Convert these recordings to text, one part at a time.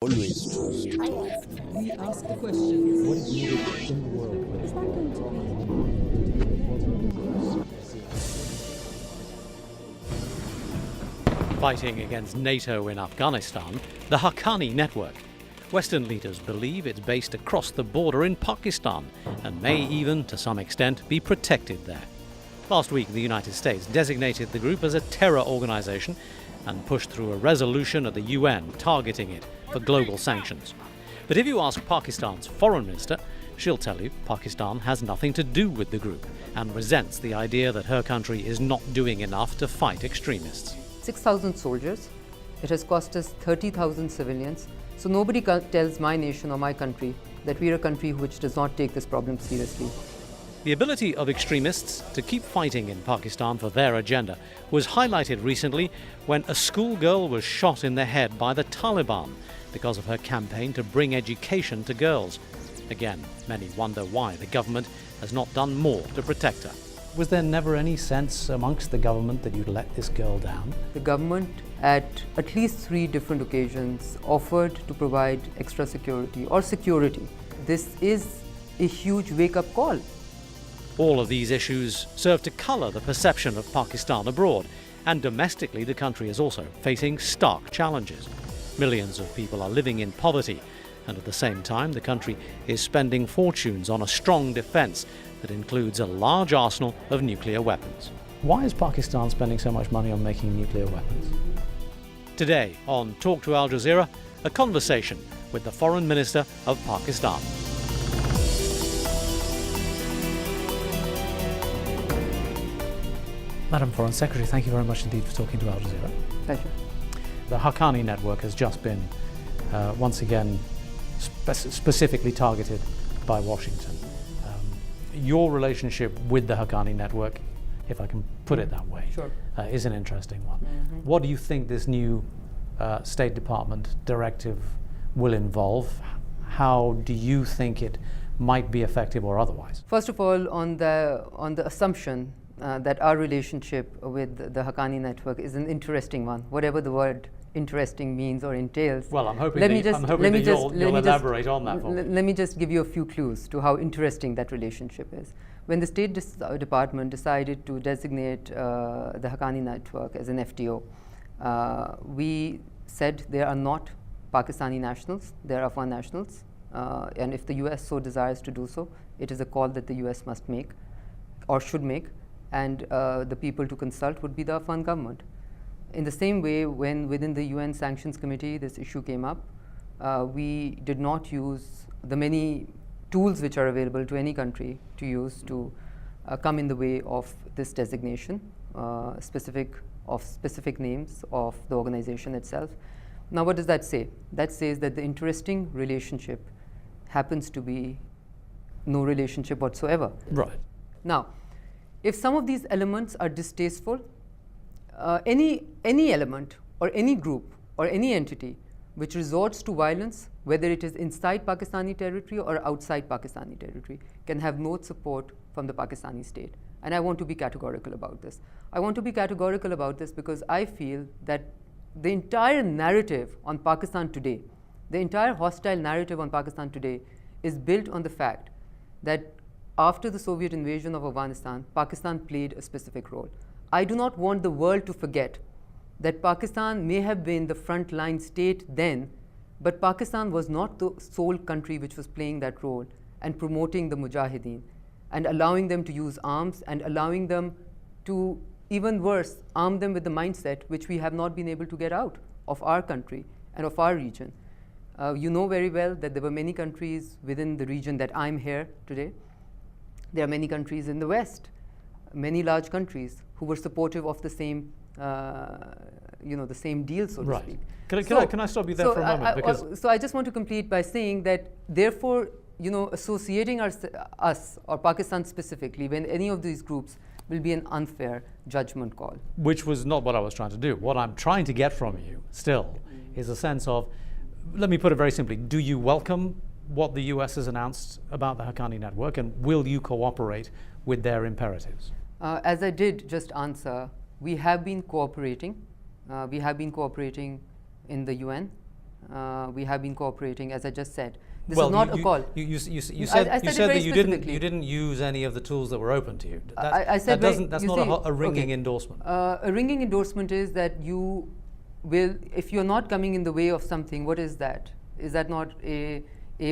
Always choose truth. We ask the questions. What is needed in the world? Fighting against NATO in Afghanistan, the Haqqani network. Western leaders believe it's based across the border in Pakistan and may even, to some extent, be protected there. Last week, the United States designated the group as a terror organization and pushed through a resolution at the UN targeting it for global sanctions. But if you ask Pakistan's foreign minister, she'll tell you Pakistan has nothing to do with the group and resents the idea that her country is not doing enough to fight extremists. 6,000 soldiers. It has cost us 30,000 civilians. So nobody tells my nation or my country that we are a country which does not take this problem seriously. The ability of extremists to keep fighting in Pakistan for their agenda was highlighted recently when a schoolgirl was shot in the head by the Taliban because of her campaign to bring education to girls. Again, many wonder why the government has not done more to protect her. Was there never any sense amongst the government that you'd let this girl down? The government at least 3 different occasions offered to provide extra security or security. This is a huge wake-up call. All of these issues serve to colour the perception of Pakistan abroad, and domestically the country is also facing stark challenges. Millions of people are living in poverty, and at the same time the country is spending fortunes on a strong defence that includes a large arsenal of nuclear weapons. Why is Pakistan spending so much money on making nuclear weapons? Today on Talk to Al Jazeera, a conversation with the Foreign Minister of Pakistan. Madam Foreign Secretary, thank you very much indeed for talking to Al Jazeera. Pleasure. The Haqqani network has just been, once again, specifically targeted by Washington. Your relationship with the Haqqani network, if I can put it that way, Sure. Is an interesting one. What do you think this new State Department directive will involve? How do you think it might be effective or otherwise? First of all, on the assumption that our relationship with the Haqqani network is an interesting one, whatever the word interesting means or entails. Well, I'm hoping you'll elaborate on that for me. Let me just give you a few clues to how interesting that relationship is. When the State Department decided to designate the Haqqani network as an FTO, we said they are not Pakistani nationals, they are Afghan nationals, and if the US so desires to do so, it is a call that the US must make or should make, and the people to consult would be the Afghan government. In the same way, when within the UN Sanctions Committee this issue came up, we did not use the many tools which are available to any country to use to come in the way of this designation, specific names of the organization itself. Now, what does that say? That says that the interesting relationship happens to be no relationship whatsoever. Right. Now, if some of these elements are distasteful, any element or any group or any entity which resorts to violence, whether it is inside Pakistani territory or outside Pakistani territory, can have no support from the Pakistani state. And I want to be categorical about this. I want to be categorical about this because I feel that the entire narrative on Pakistan today, the entire hostile narrative on Pakistan today is built on the fact that after the Soviet invasion of Afghanistan, Pakistan played a specific role. I do not want the world to forget that Pakistan may have been the frontline state then, but Pakistan was not the sole country which was playing that role and promoting the Mujahideen and allowing them to use arms and allowing them to, even worse, arm them with the mindset which we have not been able to get out of our country and of our region. You know very well that there were many countries within the region that I'm here today. There are many countries in the West, many large countries who were supportive of the same, the same deal, so to speak. Can I stop you there for a moment? So I just want to complete by saying that, therefore, associating us or Pakistan specifically when any of these groups will be an unfair judgment call. Which was not what I was trying to do. What I'm trying to get from you still is a sense of, let me put it very simply, do you welcome what the US has announced about the Haqqani network, and will you cooperate with their imperatives? As I did just answer, we have been cooperating. We have been cooperating in the UN We have been cooperating, as I just said. This well, is not a call. You said, I said that very you specifically. didn't use any of the tools that were open to you. I said that's not see, a ringing okay. endorsement. A ringing endorsement is that you will, if you're not coming in the way of something, what is that? Is that not a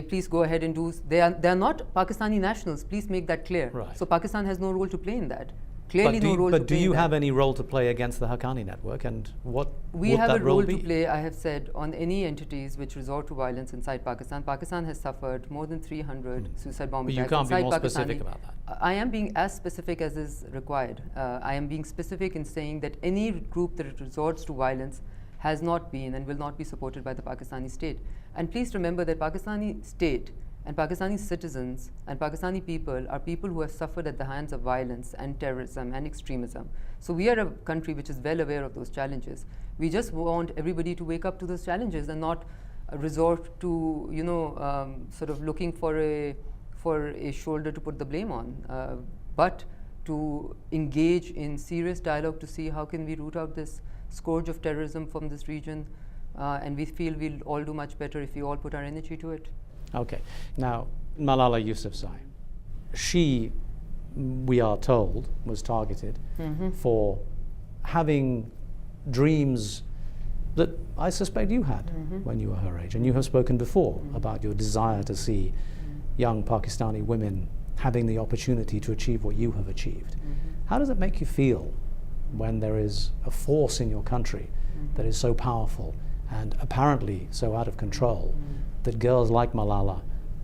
please go ahead and do? They are not Pakistani nationals. Please make that clear. Right. So Pakistan has no role to play in that. Clearly no role to play. But do you have any role to play against the Haqqani network, and what we would have that a role be? to play, I have said, on any entities which resort to violence inside Pakistan. Pakistan has suffered more than 300 suicide bomb But attacks. you can't be inside more Pakistani. specific about that. I am being as specific as is required. I am being specific in saying that any group that resorts to violence has not been and will not be supported by the Pakistani state. And please remember that Pakistani state and Pakistani citizens and Pakistani people are people who have suffered at the hands of violence and terrorism and extremism. So we are a country which is well aware of those challenges. We just want everybody to wake up to those challenges and not resort to, sort of looking for a shoulder to put the blame on, but to engage in serious dialogue to see how can we root out this scourge of terrorism from this region. And we feel we'll all do much better if we all put our energy to it. Okay. Now, Malala Yousafzai, she, we are told, was targeted for having dreams that I suspect you had when you were her age. And you have spoken before about your desire to see young Pakistani women having the opportunity to achieve what you have achieved. How does it make you feel when there is a force in your country that is so powerful and apparently so out of control that girls like Malala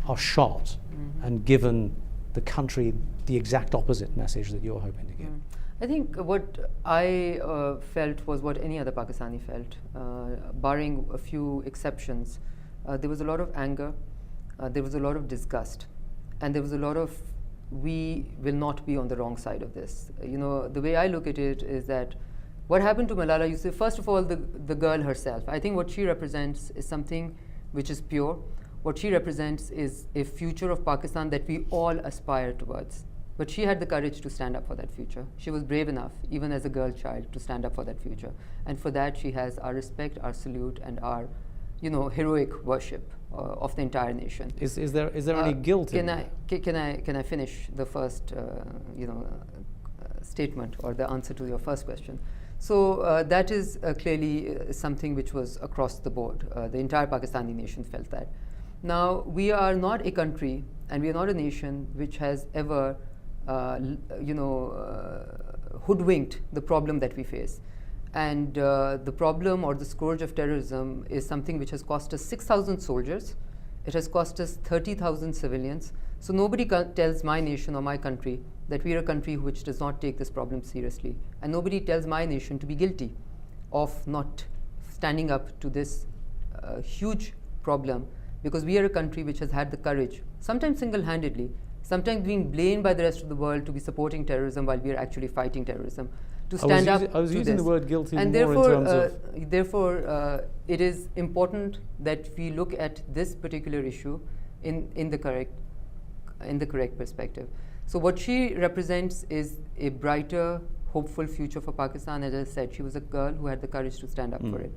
are shot and given the country the exact opposite message that you're hoping to give? I think what I felt was what any other Pakistani felt, barring a few exceptions. There was a lot of anger, there was a lot of disgust, and there was a lot of we will not be on the wrong side of this. The way I look at it is that what happened to Malala Yousafzai, first of all, the girl herself. I think what she represents is something which is pure. What she represents is a future of Pakistan that we all aspire towards. But she had the courage to stand up for that future. She was brave enough, even as a girl child, to stand up for that future. And for that, she has our respect, our salute, and our, heroic worship of the entire nation. Is there any guilt in that? Can I finish the first, statement or the answer to your first question? So that is clearly something which was across the board. The entire Pakistani nation felt that. Now, we are not a country and we are not a nation which has ever, hoodwinked the problem that we face. And the problem or the scourge of terrorism is something which has cost us 6,000 soldiers. It has cost us 30,000 civilians. So nobody tells my nation or my country that we are a country which does not take this problem seriously. And nobody tells my nation to be guilty of not standing up to this huge problem, because we are a country which has had the courage, sometimes single-handedly, sometimes being blamed by the rest of the world to be supporting terrorism while we are actually fighting terrorism, to stand up to this. I was using the word guilty and more therefore, in terms of... Therefore, it is important that we look at this particular issue in the correct perspective. So what she represents is a brighter, hopeful future for Pakistan. As I said, she was a girl who had the courage to stand up for it.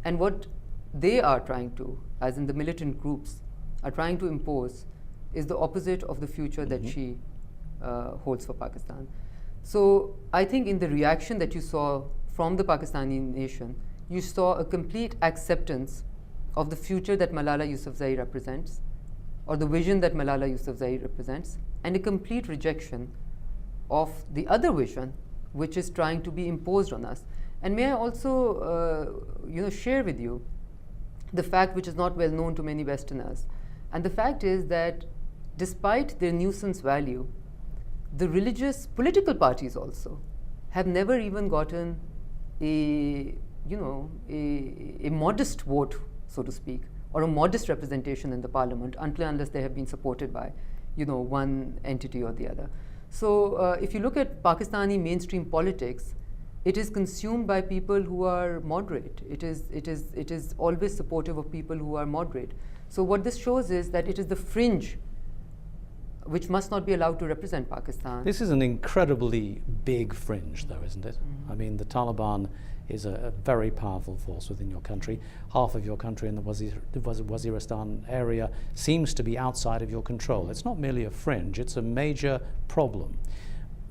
And what they are trying to, as in the militant groups, are trying to impose is the opposite of the future that she holds for Pakistan. So I think in the reaction that you saw from the Pakistani nation, you saw a complete acceptance of the future that Malala Yousafzai represents, or the vision that Malala Yousafzai represents, and a complete rejection of the other vision which is trying to be imposed on us. And may I also share with you the fact which is not well known to many Westerners. And the fact is that despite their nuisance value, the religious political parties also have never even gotten a modest vote, so to speak, or a modest representation in the parliament unless they have been supported by one entity or the other. So if you look at Pakistani mainstream politics, it is consumed by people who are moderate. It is always supportive of people who are moderate. So what this shows is that it is the fringe which must not be allowed to represent Pakistan. This is an incredibly big fringe, though, isn't it? I mean, the Taliban is a very powerful force within your country. Half of your country in the Waziristan area seems to be outside of your control. It's not merely a fringe, it's a major problem.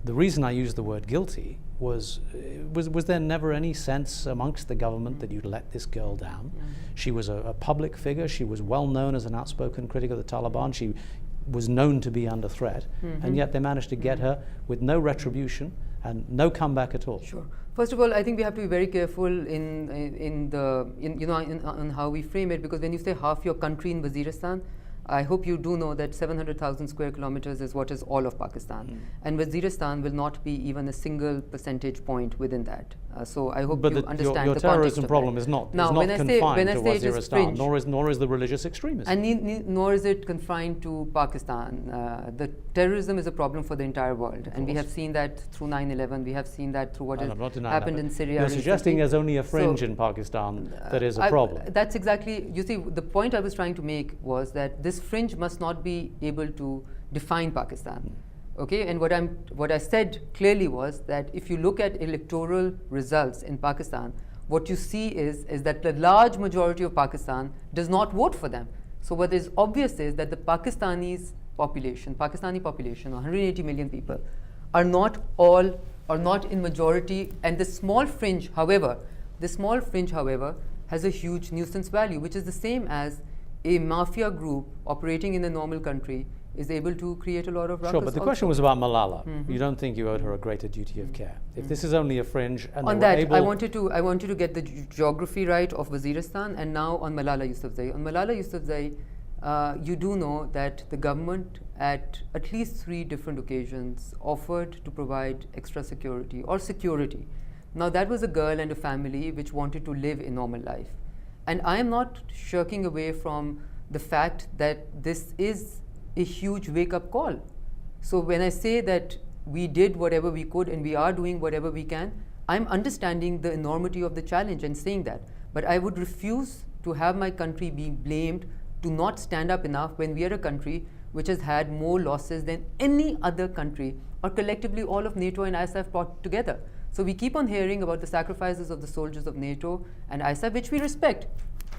The reason I used the word guilty was there never any sense amongst the government that you'd let this girl down? She was a public figure, she was well known as an outspoken critic of the Taliban, she was known to be under threat, and yet they managed to get her with no retribution and no comeback at all. Sure. First of all, I think we have to be very careful on how we frame it, because when you say half your country in Waziristan, I hope you do know that 700,000 square kilometers is what is all of Pakistan. And Waziristan will not be even a single percentage point within that. So I hope you understand the context. Your terrorism problem is not confined to Waziristan, nor is the religious extremism. And nor is it confined to Pakistan. The terrorism is a problem for the entire world. And we have seen that through 9/11. We have seen that through what has happened in Syria. You're suggesting there's only a fringe in Pakistan that is a problem. That's exactly, you see, the point I was trying to make was that this fringe must not be able to define Pakistan. Okay, and what I said clearly was that if you look at electoral results in Pakistan, what you see is that the large majority of Pakistan does not vote for them. So what is obvious is that the Pakistani population, 180 million people, are not in majority, and the small fringe, however, has a huge nuisance value, which is the same as a mafia group operating in a normal country is able to create a lot of ruckus. Sure, but the question was about Malala. You don't think you owed her a greater duty of care? If this is only a fringe, and on that, I wanted to get the geography right of Waziristan, and now on Malala Yousafzai. On Malala Yousafzai, you do know that the government at least 3 different occasions offered to provide extra security or security. Now that was a girl and a family which wanted to live a normal life. And I am not shirking away from the fact that this is a huge wake-up call. So when I say that we did whatever we could and we are doing whatever we can, I'm understanding the enormity of the challenge and saying that. But I would refuse to have my country be blamed to not stand up enough when we are a country which has had more losses than any other country, or collectively all of NATO and ISAF brought together. So we keep on hearing about the sacrifices of the soldiers of NATO and ISAF, which we respect.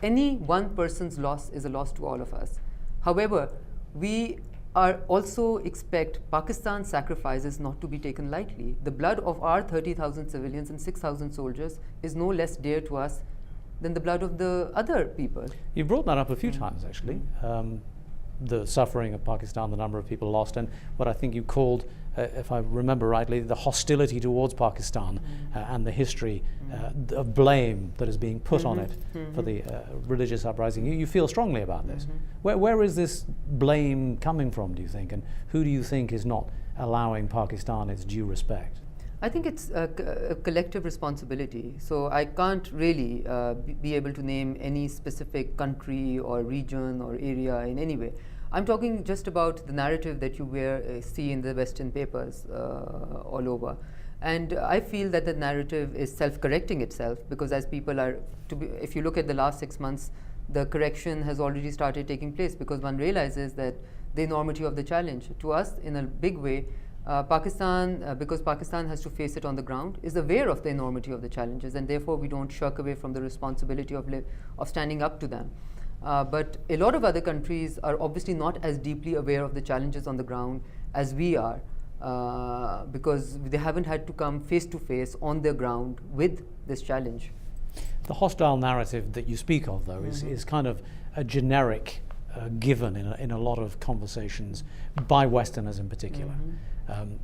Any one person's loss is a loss to all of us. However, we are also expect Pakistan's sacrifices not to be taken lightly. The blood of our 30,000 civilians and 6,000 soldiers is no less dear to us than the blood of the other people. You brought that up a few times, actually. The suffering of Pakistan, the number of people lost, and what I think you called, if I remember rightly, the hostility towards Pakistan and the history of blame that is being put on it for the religious uprising. You feel strongly about this. Where is this blame coming from, do you think, and who do you think is not allowing Pakistan its due respect? I think it's a collective responsibility. So I can't really be able to name any specific country or region or area in any way. I'm talking just about the narrative that you see in the Western papers all over. And I feel that the narrative is self-correcting itself, because as people are, if you look at the last 6 months, the correction has already started taking place, because one realizes that the enormity of the challenge to us in a big way, Pakistan, because Pakistan has to face it on the ground, is aware of the enormity of the challenges, and therefore we don't shirk away from the responsibility of standing up to them. But a lot of other countries are obviously not as deeply aware of the challenges on the ground as we are, because they haven't had to come face to face on the ground with this challenge. The hostile narrative that you speak of, though, is kind of a generic given in a lot of conversations by Westerners in particular.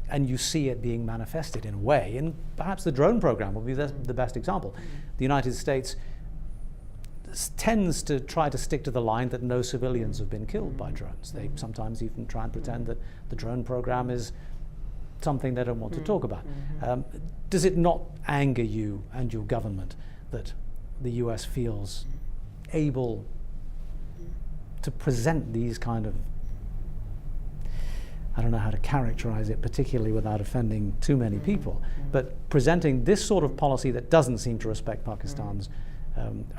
And you see it being manifested in a way, and perhaps the drone program will be the best example. The United States tends to try to stick to the line that no civilians have been killed by drones. They sometimes even try and pretend that the drone program is something they don't want to talk about. Does it not anger you and your government that the US feels able to present these kind of, I don't know how to characterize it, particularly without offending too many people, but presenting this sort of policy that doesn't seem to respect Pakistan's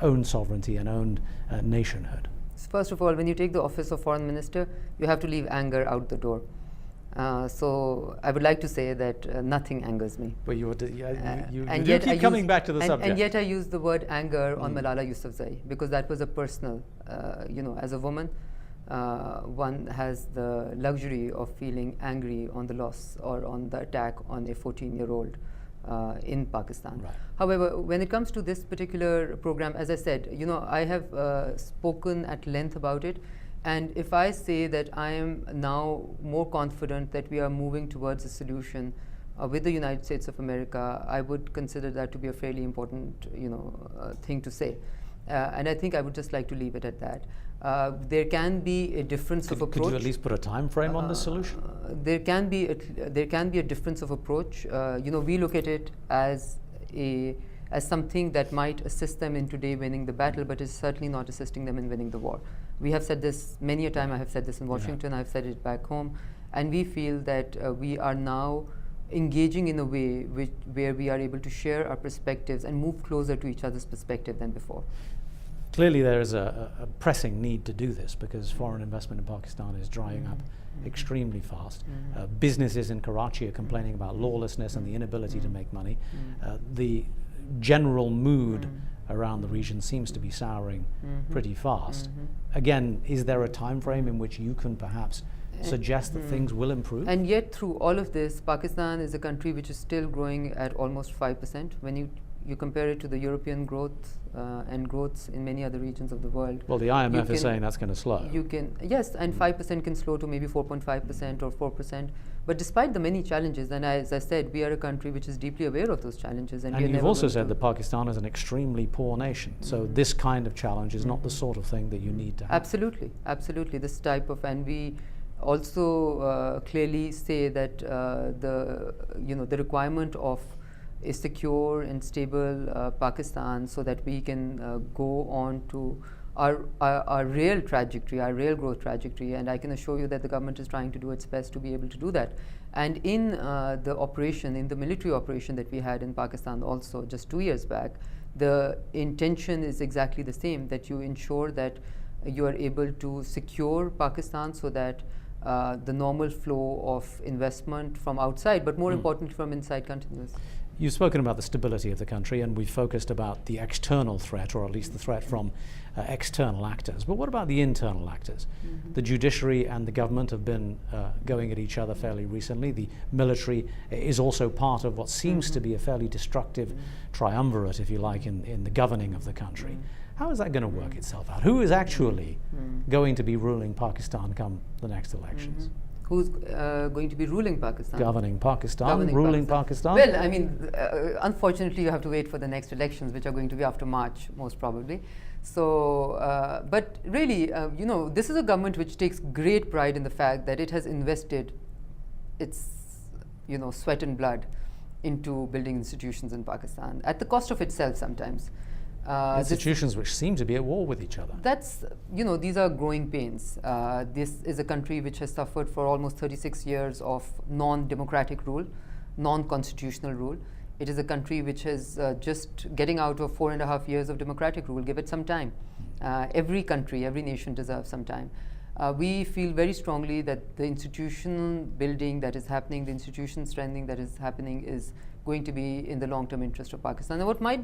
own sovereignty and own nationhood? First of all, when you take the office of foreign minister, you have to leave anger out the door. So I would like to say that nothing angers me. But you do Yet keep coming back to the subject. And yet I use the word anger on Malala Yousafzai, because that was a personal, as a woman, one has the luxury of feeling angry on the loss or on the attack on a 14-year-old in Pakistan. Right. However, when it comes to this particular program, as I said, I have spoken at length about it. And if I say that I am now more confident that we are moving towards a solution with the United States of America, I would consider that to be a fairly important, thing to say. And I think I would just like to leave it at that. There can be a difference of approach. Could you at least put a time frame on the solution? There can be a difference of approach. We look at it as something that might assist them in today winning the battle, but is certainly not assisting them in winning the war. We have said this many a time. I have said this in Washington. I've said it back home, and we feel that we are now engaging in a way where we are able to share our perspectives and move closer to each other's perspective than before. Clearly there is a pressing need to do this because foreign investment in Pakistan is drying up extremely fast. Businesses in Karachi are complaining about lawlessness and the inability to make money. The general mood around the region seems to be souring pretty fast. Again, is there a time frame in which you can perhaps suggest that things will improve? And yet through all of this, Pakistan is a country which is still growing at almost 5%. When you compare it to the European growth and growths in many other regions of the world. Well, the IMF is saying that's going to slow. Yes, and 5% can slow to maybe 4.5% or 4%. But despite the many challenges, and as I said, we are a country which is deeply aware of those challenges. And you've also said that Pakistan is an extremely poor nation. So this kind of challenge is not the sort of thing that you need to have. Absolutely. This type of, and we also clearly say that the requirement of a secure and stable Pakistan, so that we can go on to our real trajectory, our real growth trajectory, and I can assure you that the government is trying to do its best to be able to do that. And in the military operation that we had in Pakistan also just 2 years back, the intention is exactly the same, that you ensure that you are able to secure Pakistan so that the normal flow of investment from outside, but more importantly from inside, continues. You've spoken about the stability of the country, and we've focused about the external threat, or at least the threat from external actors. But what about the internal actors? The judiciary and the government have been going at each other fairly recently. The military is also part of what seems to be a fairly destructive triumvirate, if you like, in the governing of the country. How is that going to work itself out? Who is actually going to be ruling Pakistan come the next elections? Who's going to be ruling Pakistan? Governing Pakistan, ruling Pakistan? Well, I mean, unfortunately, you have to wait for the next elections, which are going to be after March, most probably. So, but really, this is a government which takes great pride in the fact that it has invested its, sweat and blood into building institutions in Pakistan, at the cost of itself sometimes. Institutions which seem to be at war with each other. That's, these are growing pains. This is a country which has suffered for almost 36 years of non-democratic rule, non-constitutional rule. It is a country which is just getting out of 4.5 years of democratic rule. Give it some time. Every country, every nation deserves some time. We feel very strongly that the institutional building that is happening, the institution strengthening that is happening, is going to be in the long-term interest of Pakistan. And what might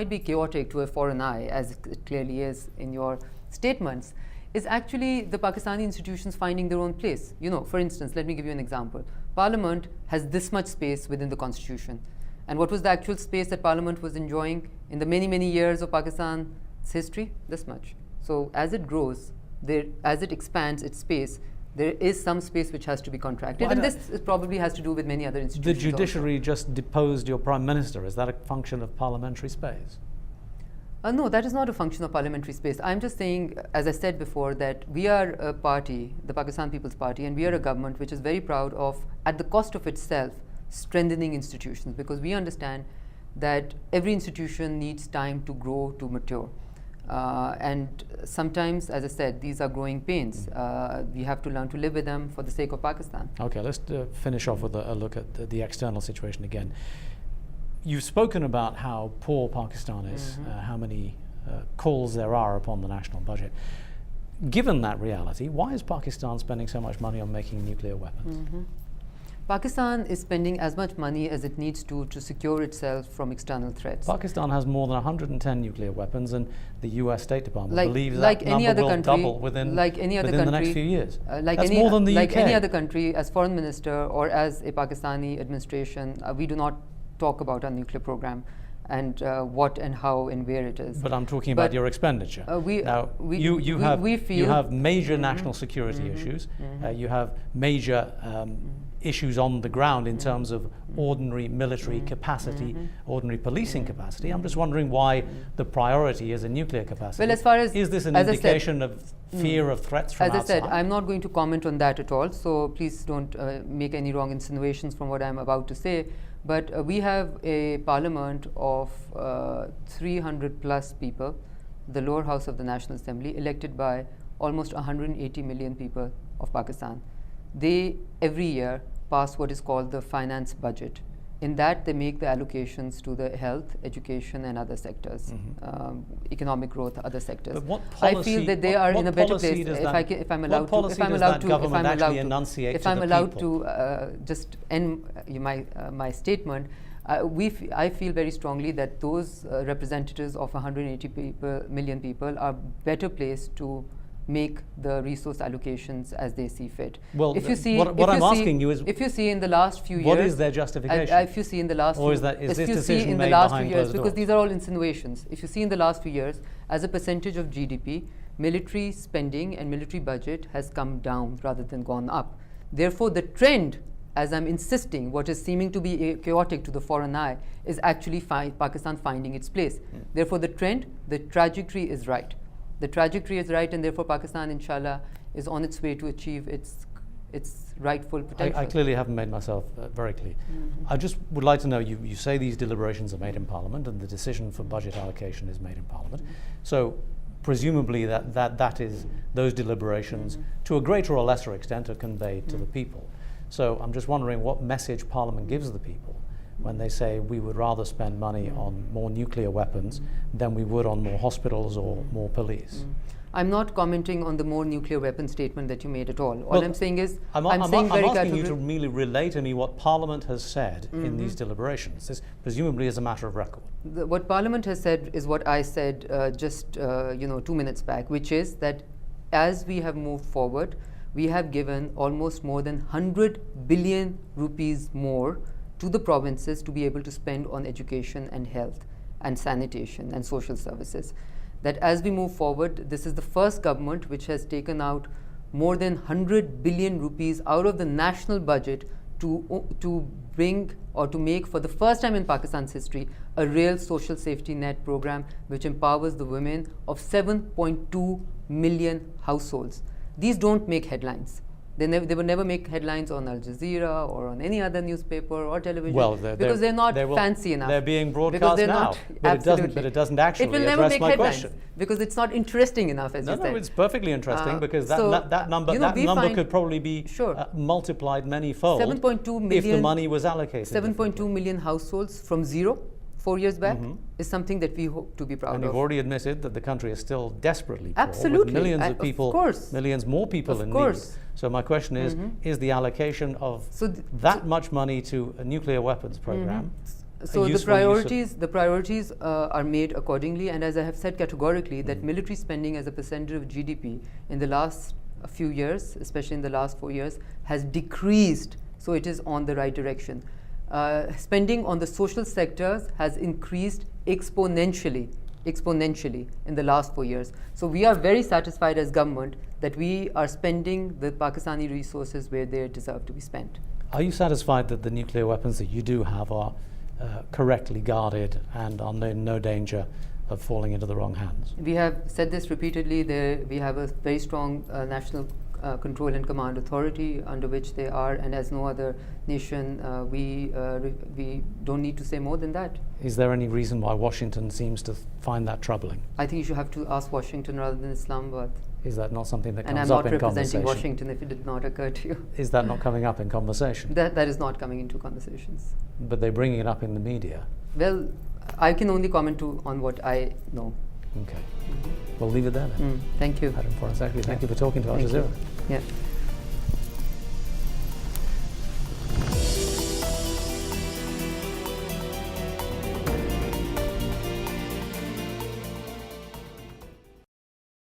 be chaotic to a foreign eye, as it clearly is in your statements, is actually the Pakistani institutions finding their own place. For instance, let me give you an example. Parliament has this much space within the constitution. And what was the actual space that Parliament was enjoying in the many, many years of Pakistan's history? This much. So as it grows, as it expands its space, there is some space which has to be contracted, and this probably has to do with many other institutions. The judiciary also just deposed your prime minister. Is that a function of parliamentary space? No, that is not a function of parliamentary space. I'm just saying, as I said before, that we are a party, the Pakistan People's Party, and we are a government which is very proud of, at the cost of itself, strengthening institutions, because we understand that every institution needs time to grow, to mature. And sometimes, as I said, these are growing pains. We have to learn to live with them for the sake of Pakistan. Okay, let's finish off with a look at the external situation again. You've spoken about how poor Pakistan is, how many calls there are upon the national budget. given that reality, why is Pakistan spending so much money on making nuclear weapons? Pakistan is spending as much money as it needs to secure itself from external threats. Pakistan has more than 110 nuclear weapons, and the US State Department Like- believes like that any number other will country- double within, like any other within the next country, few years. Like That's any, more than the like UK. any other country, as foreign minister or as a Pakistani administration, we do not talk about our nuclear program and what and how and where it is. But I'm talking about But, your expenditure. we- now, we- you we- have we you feel- have major national security issues. You have major issues on the ground in terms of ordinary military capacity, ordinary policing capacity. I'm just wondering why the priority is a nuclear capacity. Well, as far as- is this an as I said- indication of fear of threats from As I outside? said, I'm not going to comment on that at all, so please don't make any wrong insinuations from what I'm about to say. But we have a parliament of 300 plus people, the lower house of the National Assembly, elected by almost 180 million people of Pakistan. They every year pass what is called the finance budget. In that, they make the allocations to the health, education, and other sectors, economic growth, other sectors. But what I policy- feel that they what- are what in a better policy place. does If that- I can, if I'm what allowed to, policy if I'm does allowed that to, if government I'm allowed actually to, enunciate if to I'm the allowed people? to just end my statement. I feel very strongly that those representatives of 180 million people are better placed to make the resource allocations as they see fit. Well, if you see, what if you I'm see- asking you is, if you see in the last few years, what is their justification? if you see in the last, Or few, is that- is if this you see decision in the made last behind few years, closed because doors? these are all insinuations. If you see in the last few years, as a percentage of GDP, military spending and military budget has come down rather than gone up. Therefore, the trend, as I'm insisting, what is seeming to be chaotic to the foreign eye, is actually Pakistan finding its place. Therefore, the trend, the trajectory is right. The trajectory is right, and therefore Pakistan, inshallah, is on its way to achieve its rightful potential. I clearly haven't made myself very clear. I just would like to know, you say these deliberations are made in Parliament and the decision for budget allocation is made in Parliament. So presumably that is, those deliberations to a greater or lesser extent are conveyed to the people. So I'm just wondering what message Parliament gives the people when they say we would rather spend money on more nuclear weapons than we would on more hospitals or more police. I'm not commenting on the more nuclear weapon statement that you made at all. All Well, I'm saying is, I'm saying very asking you to categorically. merely relate to me what Parliament has said in these deliberations. This presumably is a matter of record. What Parliament has said is what I said just 2 minutes back, which is that as we have moved forward, we have given almost more than 100 billion rupees more to the provinces to be able to spend on education and health and sanitation and social services. That as we move forward, this is the first government which has taken out more than 100 billion rupees out of the national budget to bring or to make, for the first time in Pakistan's history, a real social safety net program which empowers the women of 7.2 million households. These don't make headlines. They will never make headlines on Al Jazeera or on any other newspaper or television, Well, because they're not fancy enough. They're being Because broadcast they're now, not, but it doesn't actually it will never address make my headlines question. because it's not interesting enough, as you said. No, it's perfectly interesting because so, that number we find- could probably be Sure. multiplied many-fold 7.2 if the million money was allocated. 7.2 million households from zero 4 years back is something that we hope to be proud And of. you've already admitted that the country is still desperately poor, Absolutely. with millions of Of people, course. millions more people Of in course. need. So my question is the allocation of So that much money to a nuclear weapons program So a the useful use of- priorities are made accordingly, and as I have said categorically, that military spending as a percentage of GDP in the last few years, especially in the last 4 years, has decreased. So it is on the right direction. Spending on the social sectors has increased exponentially in the last 4 years. So we are very satisfied as government that we are spending the Pakistani resources where they deserve to be spent. Are you satisfied that the nuclear weapons that you do have are correctly guarded and are in no danger of falling into the wrong hands? We have said this repeatedly. We have a very strong national control and command authority under which they are, and as no other nation, we don't need to say more than that. Is there any reason why Washington seems to find that troubling? I think you should have to ask Washington rather than Islamabad. Is that not something that And comes I'm up not in representing conversation? Washington if it did not occur to you. Is that not coming up in conversation? That is not coming into conversations. But they're bringing it up in the media. Well, I can only comment on what I know. Okay. We'll leave it there then. Thank you. Adam Forrest, thank you for talking to Al Thank you. Jazeera. Yeah.